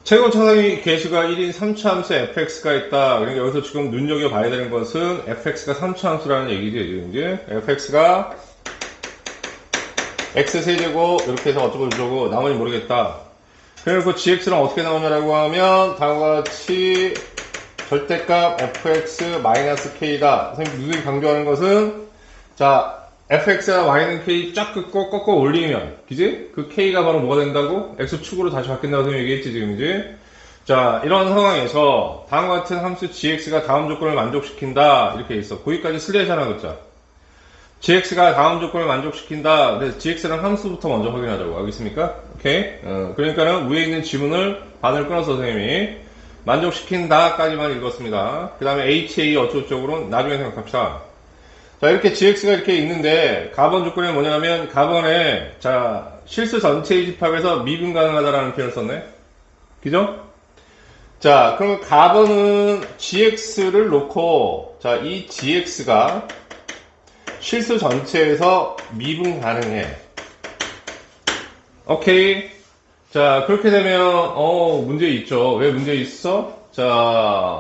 최고 차상위 계수가 1인 3차 함수 fx가 있다. 그러니까 여기서 지금 눈여겨봐야 되는 것은 fx가 3차 함수라는 얘기죠. 지금 이제 fx가 x세제곱 이렇게 해서 어쩌고 저쩌고 나머지 모르겠다. 그리고 그 gx는 어떻게 나오냐라고 하면 다음과 같이 절대값 fx-k다. 선생님 누누이 강조하는 것은 자 fx와 y는 k 쫙 꺾어 올리면 그지? 그 k가 바로 뭐가 된다고? x축으로 다시 바뀐다고 선생님 얘기했지 지금 이제. 자 이런 상황에서 다음과 같은 함수 gx가 다음 조건을 만족시킨다 이렇게 있어. 거기까지 슬래시 하나 넣자. gx가 다음 조건을 만족시킨다. 그래서 gx랑 함수부터 먼저 확인하자고. 알겠습니까? 오케이. 그러니까는 위에 있는 지문을 반을 끊어서 선생님이 만족시킨다까지만 읽었습니다. 그 다음에 ha 어쩌고저쩌고는 나중에 생각합시다. 자 이렇게 gx가 이렇게 있는데 가번 조건이 뭐냐면 가번에 자 실수 전체의 집합에서 미분 가능하다라는 표현을 썼네. 그죠? 자 그럼 가번은 gx를 놓고 자 이 gx가 실수 전체에서 미분 가능해. 오케이. 자 그렇게 되면 문제 있죠. 왜 문제 있어? 자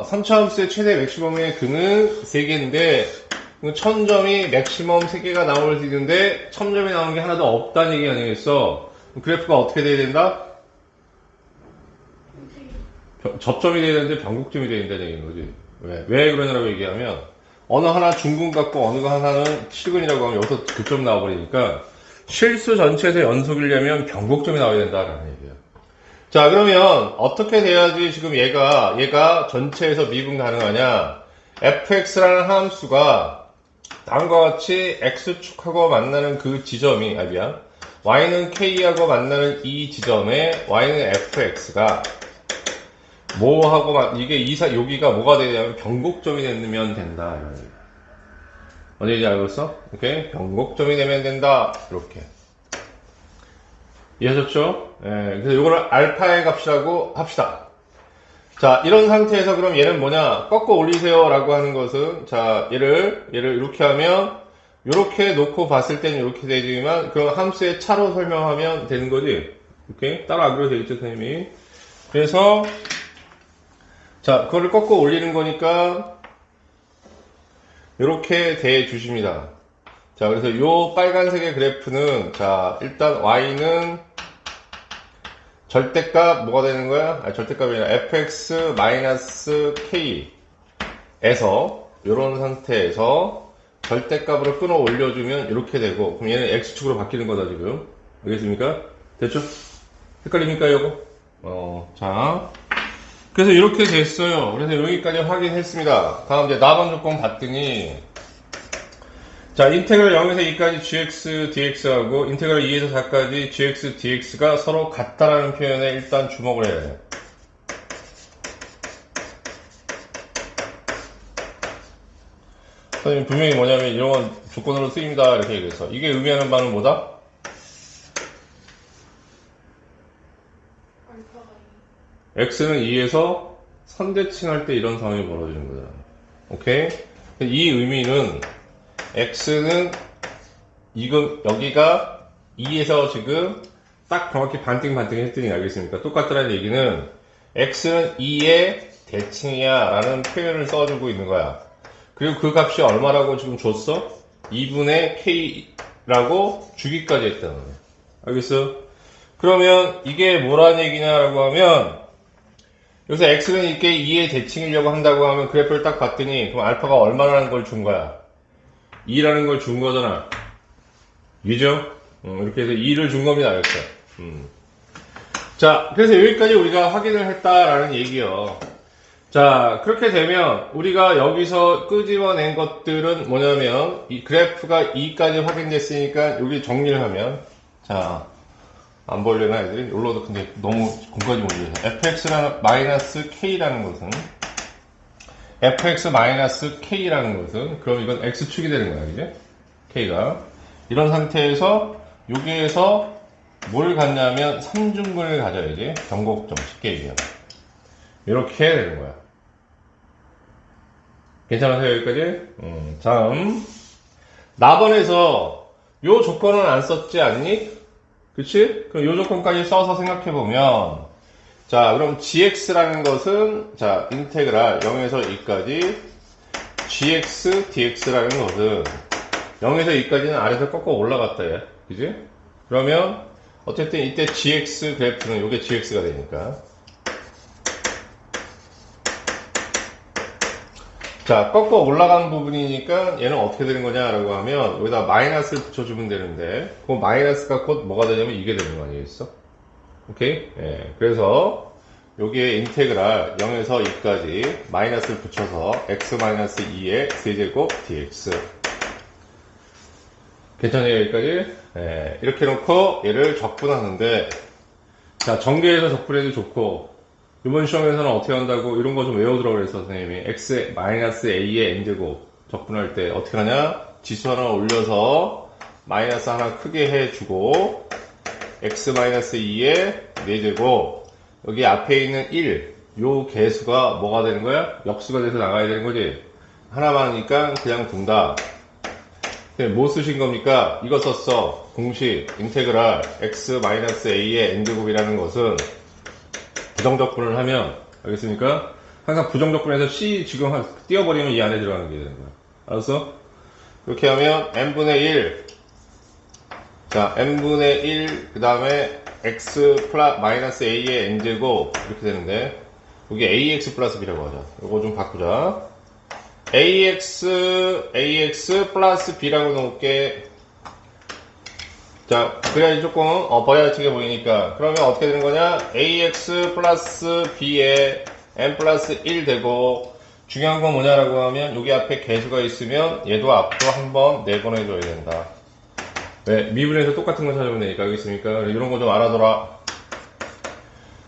3차 함수의 최대 맥시멈의 근은 3개인데 1000점이 맥시멈 3개가 나올 수 있는데 1000점이 나오는 게 하나도 없다는 얘기 아니겠어? 그래프가 어떻게 돼야 된다? 접점이 돼야 되는데 변곡점이 돼야 된다는 얘기인 거지. 왜 그러냐고 얘기하면 어느 하나 중근 같고 어느 하나는 실근이라고 하면 여기서 교점 나와버리니까 실수 전체에서 연속이려면 변곡점이 나와야 된다라는 얘기예요. 자 그러면 어떻게 돼야지 지금 얘가 전체에서 미분 가능하냐? fx라는 함수가 다음과 같이 x축하고 만나는 그 지점이 y는 k하고 만나는 이 지점에 y는 fx가 뭐하고 이게 여기가 뭐가 되냐면 변곡점이 되면 된다 이런 얘기. 어디인지 알겠어? 오케이 변곡점이 되면 된다 이렇게 이해하셨죠? 그래서 이거를 알파의 값이라고 합시다. 자 이런 상태에서 그럼 얘는 뭐냐 꺾어 올리세요 라고 하는 것은 자 얘를 이렇게 하면 이렇게 놓고 봤을 때는 이렇게 되지만 그럼 함수의 차로 설명하면 되는 거지. 오케이 따로 안 그래도 되겠죠 선생님이. 그래서 자 그거를 꺾어 올리는 거니까 이렇게 대 주십니다. 자 그래서 요 빨간색의 그래프는 자 일단 y는 절대값 뭐가 되는 거야? 절대값이 아니라 fx-k에서 이런 상태에서 절대값으로 끊어 올려주면 이렇게 되고 그럼 얘는 x축으로 바뀌는 거다 지금. 알겠습니까? 됐죠? 헷갈립니까 이거? 자 그래서 이렇게 됐어요. 그래서 여기까지 확인했습니다. 다음 이제 나번 조건 봤더니 자 인테그랄 0에서 2까지 gx dx하고 인테그랄 2에서 4까지 gx dx가 서로 같다라는 표현에 일단 주목을 해야 돼요. 선생님 분명히 뭐냐면 이런 건 조건으로 쓰입니다 이렇게 얘기해서 이게 의미하는 바는 뭐다? x는 2에서 선대칭할 때 이런 상황이 벌어지는 거잖아. 오케이? 이 의미는 x는 여기가 2에서 지금 딱 정확히 반띵 했더니 알겠습니까? 똑같다는 얘기는 x는 2의 대칭이야 라는 표현을 써주고 있는 거야. 그리고 그 값이 얼마라고 지금 줬어? 2분의 k라고 주기까지 했다는 거야. 알겠어? 그러면 이게 뭐라는 얘기냐라고 하면 여기서 x는 이렇게 2의 대칭이려고 한다고 하면 그래프를 딱 봤더니 그럼 알파가 얼마라는 걸 준 거야? 2라는 걸 준 거잖아. 이죠? 이렇게 해서 2를 준 겁니다. 알겠어요? 자, 그래서 여기까지 우리가 확인을 했다라는 얘기요. 자, 그렇게 되면 우리가 여기서 끄집어낸 것들은 뭐냐면 이 그래프가 2까지 확인됐으니까 여기 정리를 하면 자, 안 보려나 애들이? 올라도 근데 너무 공까지 못 이해해서 fx-k라는 것은 fx-k라는 것은 그럼 이건 x축이 되는 거야 이제 k가 이런 상태에서 여기에서 뭘 갖냐면 3중근을 가져야지 변곡점 쉽게 얘기하면 이렇게 해야 되는 거야. 괜찮으세요 여기까지? 다음 나번에서 요 조건은 안 썼지 않니? 그치? 그럼 요 조건까지 써서 생각해보면 자, 그럼 gx라는 것은, 자, 인테그랄 0에서 2까지 gx, dx라는 것은 0에서 2까지는 아래에서 꺾어 올라갔다, 얘. 그지? 그러면, 어쨌든 이때 gx 그래프는 요게 gx가 되니까. 자, 꺾어 올라간 부분이니까 얘는 어떻게 되는 거냐라고 하면 여기다 마이너스를 붙여주면 되는데 그 마이너스가 곧 뭐가 되냐면 이게 되는 거 아니겠어? 오케이? 예. 그래서 여기에 인테그랄 0에서 2까지 마이너스를 붙여서 x-2의 세제곱 dx. 괜찮아요, 여기까지? 예. 이렇게 놓고 얘를 적분하는데, 자, 전개해서 적분해도 좋고, 이번 시험에서는 어떻게 한다고 이런 거 좀 외워두라고 그래서 선생님이 x-a의 n제곱 적분할 때 어떻게 하냐? 지수 하나 올려서 마이너스 하나 크게 해주고 x-2의 4제곱 여기 앞에 있는 1 요 개수가 뭐가 되는 거야? 역수가 돼서 나가야 되는 거지. 하나만 하니까 그냥 둔다. 뭐 쓰신 겁니까? 이거 썼어. 공식 인테그랄 x-a의 n제곱이라는 것은 부정적분을 하면 알겠습니까? 항상 부정적분해서 C 지금 띄워버리면 이 안에 들어가는 게 되는 거야. 알았어? 이렇게 하면 n분의 1 자 n분의 1 그 다음에 x 마이너스 a의 n제곱 이렇게 되는데 여기 ax 플러스 b라고 하자. 이거 좀 바꾸자. ax 플러스 b라고 놓을게. 자, 그래야지 조금, 버야치게 보이니까. 그러면 어떻게 되는 거냐? ax 플러스 b에 n 플러스 1 되고, 중요한 건 뭐냐라고 하면, 여기 앞에 개수가 있으면, 얘도 앞으로 한번 내보내줘야 된다. 왜? 미분에서 똑같은 거 찾으면 되니까, 알겠습니까? 이런 거 좀 알아둬라.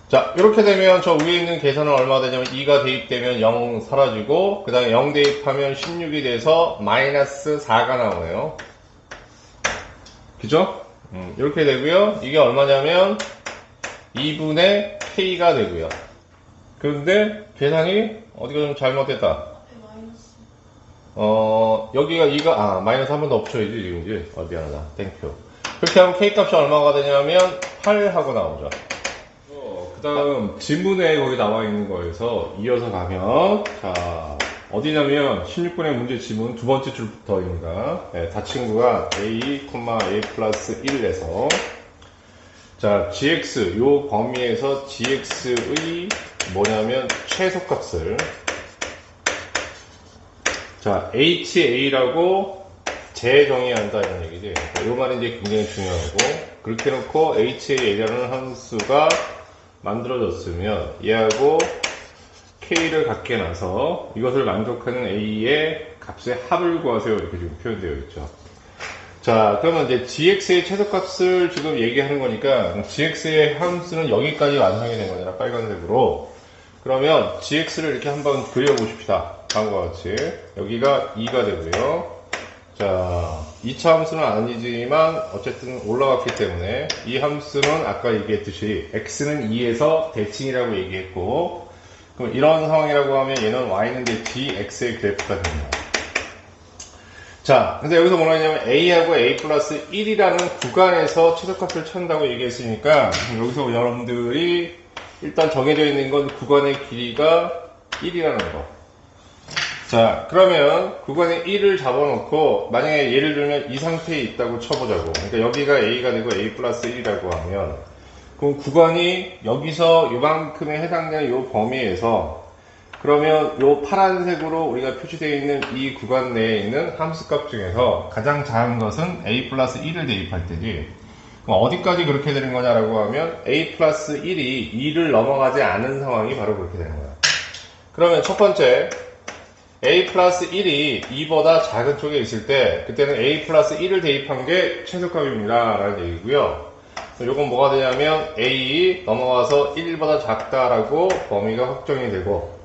자, 이렇게 되면 저 위에 있는 계산은 얼마 되냐면, 2가 대입되면 0 사라지고, 그 다음에 0 대입하면 16이 돼서 마이너스 4가 나오네요. 그죠? 이렇게 되고요. 이게 얼마냐면 2분의 k가 되고요. 그런데 계산이 어디가 좀 잘못됐다. 여기가 마이너스 한 번 더 붙여야지 지금이지. 미안하다. 땡큐. 그렇게 하면 k 값이 얼마가 되냐면 8 하고 나오죠. 그 다음 지문에 거기 나와 있는 거에서 이어서 가면 자 어디냐면 16번의 문제 지문 두 번째 줄부터입니다. 네, 다 친구가 a, a 플러스 1에서 자 gx 요 범위에서 gx의 뭐냐면 최소값을 자 ha라고 재정의한다 이런 얘기지. 요 말이 이제 굉장히 중요하고 그렇게 놓고 ha라는 함수가 만들어졌으면 얘하고 k를 갖게 나서 이것을 만족하는 a의 값의 합을 구하세요 이렇게 지금 표현되어 있죠. 자 그러면 이제 gx의 최소값을 지금 얘기하는 거니까 gx의 함수는 여기까지 완성이 된 거잖아 빨간색으로. 그러면 gx를 이렇게 한번 그려보십시다. 다음과 같이 여기가 2가 되고요. 자 2차 함수는 아니지만 어쨌든 올라갔기 때문에 이 함수는 아까 얘기했듯이 x는 2에서 대칭이라고 얘기했고 그럼 이런 상황이라고 하면 얘는 y는 dx의 그래프가 됩니다. 자, 근데 여기서 뭐라 했냐면 a하고 a 플러스 1이라는 구간에서 최소값을 찾는다고 얘기했으니까 여기서 여러분들이 일단 정해져 있는 건 구간의 길이가 1이라는 거. 자, 그러면 구간의 1을 잡아놓고 만약에 예를 들면 이 상태에 있다고 쳐보자고. 그러니까 여기가 a가 되고 a 플러스 1이라고 하면 그럼 구간이 여기서 요만큼에 해당되는 요 범위에서 그러면 요 파란색으로 우리가 표시되어 있는 이 구간 내에 있는 함수값 중에서 가장 작은 것은 a 플러스 1을 대입할 때지. 그럼 어디까지 그렇게 되는 거냐라고 하면 a 플러스 1이 2를 넘어가지 않은 상황이 바로 그렇게 되는 거야. 그러면 첫 번째 a 플러스 1이 2보다 작은 쪽에 있을 때 그때는 a 플러스 1을 대입한 게 최소값입니다 라는 얘기고요. 요건 뭐가 되냐면 a 넘어가서 1보다 작다라고 범위가 확정이 되고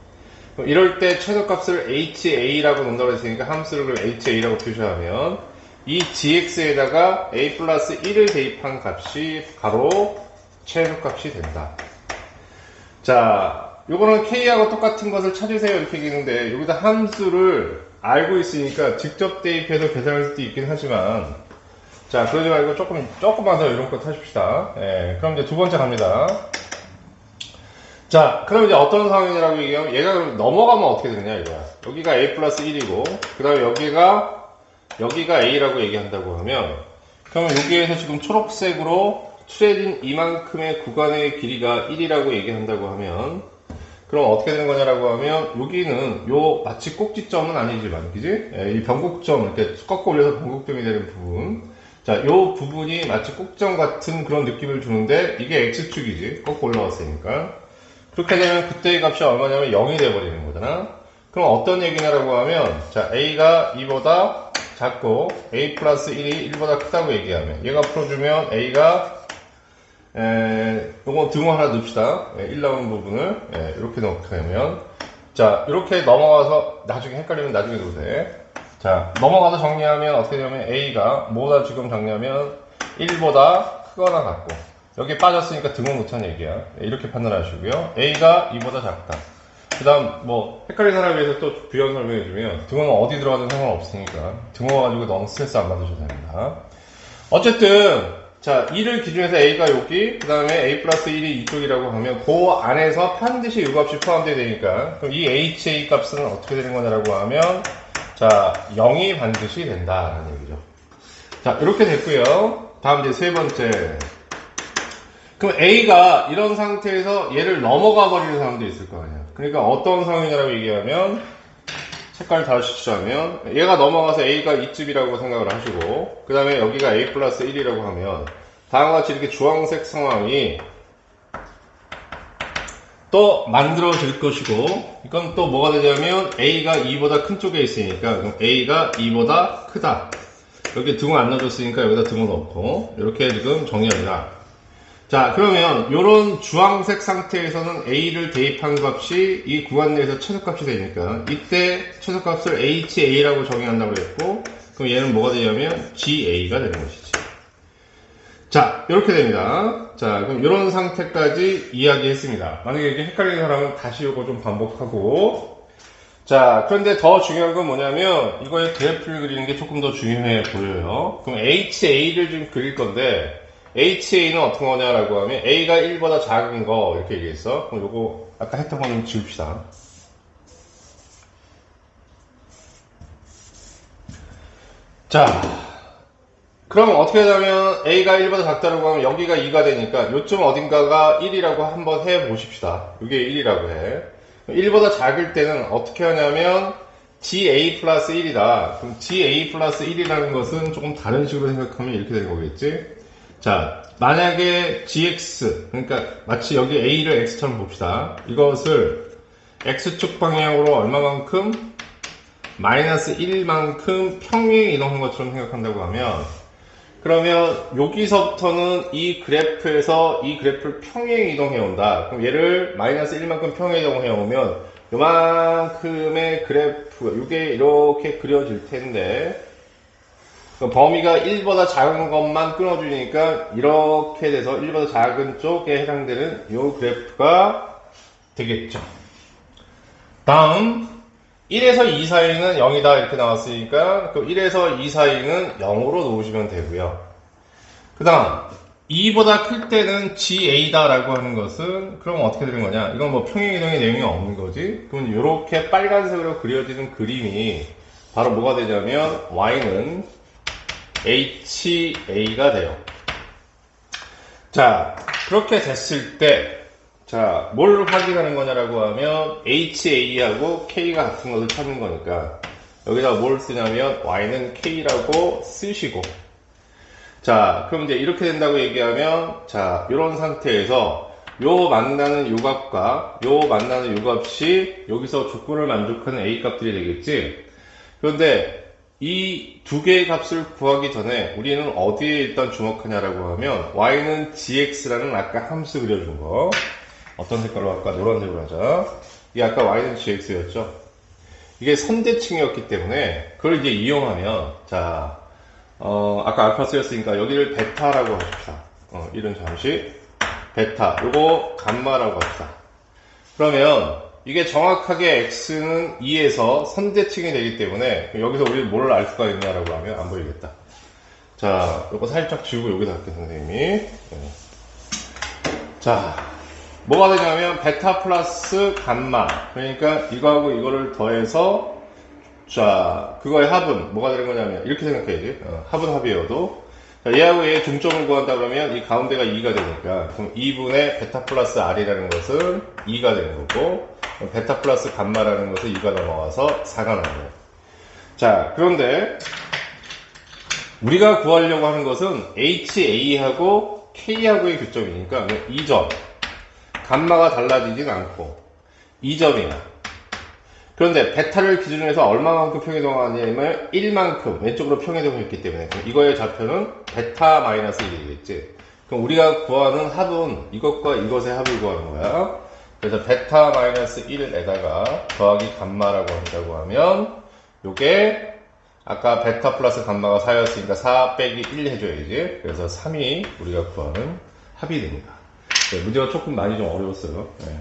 이럴 때 최소값을 ha라고 놓는다고 했으니까 함수를 ha라고 표시하면 이 gx에다가 a 플러스 1을 대입한 값이 바로 최소값이 된다. 자 요거는 k하고 똑같은 것을 찾으세요 이렇게 얘기했는데 여기다 함수를 알고 있으니까 직접 대입해서 계산할 수도 있긴 하지만 자 그러지 말고 조금만 더 이런 거 타십시다. 예, 그럼 이제 두 번째 갑니다. 자, 그럼 이제 어떤 상황이라고 얘기하면 얘가 그럼 넘어가면 어떻게 되느냐 이거야. 여기가 a 플러스 1이고 그 다음에 여기가 a라고 얘기한다고 하면 그러면 여기에서 지금 초록색으로 칠해진 이만큼의 구간의 길이가 1이라고 얘기한다고 하면 그럼 어떻게 되는 거냐라고 하면 여기는 요 마치 꼭지점은 아니지만 그지? 이 변곡점 이렇게 꺾어 올려서 변곡점이 되는 부분 자, 요 부분이 마치 꼭점 같은 그런 느낌을 주는데 이게 x축이지 꺾어 올라왔으니까 그렇게 되면 그때의 값이 얼마냐면 0이 돼버리는 거잖아. 그럼 어떤 얘기냐라고 하면 자 a가 2보다 작고 a 플러스 1이 1보다 크다고 얘기하면 얘가 풀어주면 a가 요거 등호 하나 넣읍시다. 1 나오는 부분을 이렇게 넣게 하면 자 이렇게 넘어가서 나중에 헷갈리면 나중에 넣어도 돼. 자 넘어가서 정리하면 어떻게 되냐면 a가 뭐다 지금 정리하면 1보다 크거나 같고 여기 빠졌으니까 등호 넣자는 얘기야. 이렇게 판단하시고요. a가 2보다 작다. 그 다음 뭐 헷갈리는 사람에 위해서 또 부연 설명해주면 등호는 어디 들어가든 상관없으니까 등호 가지고 너무 스트레스 안 받으셔도 됩니다. 어쨌든 자 2를 기준해서 a가 여기 그 다음에 a 플러스 1이 이쪽이라고 하면 그 안에서 반드시 이 값이 포함되어야 되니까 그럼 이 ha 값은 어떻게 되는 거냐라고 하면 자 0이 반드시 된다라는 얘기죠. 자 이렇게 됐고요. 다음 이제 세 번째 그럼 a가 이런 상태에서 얘를 넘어가 버리는 사람도 있을 거 아니야. 그러니까 어떤 상황이냐라고 얘기하면 색깔 다시 칠하면 얘가 넘어가서 a가 이쯤이라고 생각을 하시고 그 다음에 여기가 a 플러스 1이라고 하면 다음과 같이 이렇게 주황색 상황이 또 만들어질 것이고 이건 또 뭐가 되냐면 a가 2보다 큰 쪽에 있으니까 그럼 a가 2보다 크다. 여기 등호 안 넣어줬으니까 여기다 등호 넣고 이렇게 지금 정리합니다. 자 그러면 이런 주황색 상태에서는 a를 대입한 값이 이 구간 내에서 최소값이 되니까 이때 최소값을 ha라고 정의한다고 했고 그럼 얘는 뭐가 되냐면 ga가 되는 것이지. 자 이렇게 됩니다. 자 그럼 이런 상태까지 이야기했습니다. 만약에 이렇게 헷갈리는 사람은 다시 이거 좀 반복하고 자 그런데 더 중요한 건 뭐냐면 이거의 그래프를 그리는 게 조금 더 중요해 보여요. 그럼 ha를 좀 그릴 건데 ha는 어떤 거냐라고 하면 a가 1보다 작은 거 이렇게 얘기했어. 그럼 요거 아까 했던 거 좀 지웁시다. 자 그럼 어떻게 하냐면 a가 1보다 작다라고 하면 여기가 2가 되니까 요쯤 어딘가가 1이라고 한번 해 보십시다. 이게 1이라고 해. 1보다 작을 때는 어떻게 하냐면 ga 플러스 1이다. 그럼 ga 플러스 1이라는 것은 조금 다른 식으로 생각하면 이렇게 되는 거겠지. 자, 만약에 gx, 그러니까 마치 여기 a를 x처럼 봅시다. 이것을 x축 방향으로 얼마만큼? 마이너스 1만큼 평행 이동한 것처럼 생각한다고 하면 그러면 여기서부터는 이 그래프에서 이 그래프를 평행 이동해 온다. 그럼 얘를 마이너스 1만큼 평행 이동해 오면 요만큼의 그래프, 이게 이렇게 그려질 텐데 범위가 1보다 작은 것만 끊어주니까 이렇게 돼서 1보다 작은 쪽에 해당되는 이 그래프가 되겠죠. 다음 1에서 2 사이는 0이다 이렇게 나왔으니까 그 1에서 2 사이는 0으로 놓으시면 되고요. 그 다음 2보다 클 때는 GA다 라고 하는 것은 그럼 어떻게 되는 거냐, 이건 뭐 평행이동의 내용이 없는 거지. 그럼 이렇게 빨간색으로 그려지는 그림이 바로 뭐가 되냐면 Y는 HA가 돼요. 자, 그렇게 됐을 때 자, 뭘 확인하는 거냐라고 하면 HA하고 K가 같은 것을 찾는 거니까 여기다 뭘 쓰냐면 Y는 K라고 쓰시고, 자, 그럼 이제 이렇게 된다고 얘기하면 자, 이런 상태에서 요 만나는 요 값과 요 만나는 요 값이 여기서 조건을 만족하는 A 값들이 되겠지. 그런데 이 두 개의 값을 구하기 전에 우리는 어디에 일단 주목하냐라고 하면 Y는 GX라는 아까 함수 그려준 거, 어떤 색깔로 할까? 노란색으로 하자. 이게 아까 Y는 GX였죠. 이게 선대칭이었기 때문에 그걸 이제 이용하면 자, 아까 알파 쓰였으니까 여기를 베타라고 하십시다. 이런 잠시 베타, 요거 감마라고 합시다. 그러면 이게 정확하게 x는 2에서 선대칭이 되기 때문에 여기서 우리 뭘 알 수가 있냐라고 하면 안 보이겠다. 자, 요거 살짝 지우고 여기다 할게요, 선생님이. 자, 뭐가 되냐면 베타 플러스 감마. 그러니까 이거하고 이거를 더해서 자 그거의 합은 뭐가 되는 거냐면 이렇게 생각해야지. 합은 합이어도 자, 얘하고 얘의 중점을 구한다 그러면 이 가운데가 2가 되니까 그럼 2분의 베타 플러스 r이라는 것은 2가 되는 거고 베타 플러스 감마라는 것은 2가 넘어가서 4가 나와요. 자 그런데 우리가 구하려고 하는 것은 HA하고 K하고의 교점이니까 이 점 감마가 달라지진 않고 2점이야. 그런데 베타를 기준으로 해서 얼마만큼 평행이동하냐면 1만큼 왼쪽으로 평행이동했기 때문에 그럼 이거의 좌표는 베타 마이너스 1이 되겠지. 그럼 우리가 구하는 합은 이것과 이것의 합을 구하는 거야. 그래서 베타 마이너스 1에다가 더하기 감마라고 한다고 하면 요게 아까 베타 플러스 감마가 4였으니까 4 빼기 1 해줘야지. 그래서 3이 우리가 구하는 합이 됩니다. 네, 문제가 조금 많이 좀 어려웠어요. 네.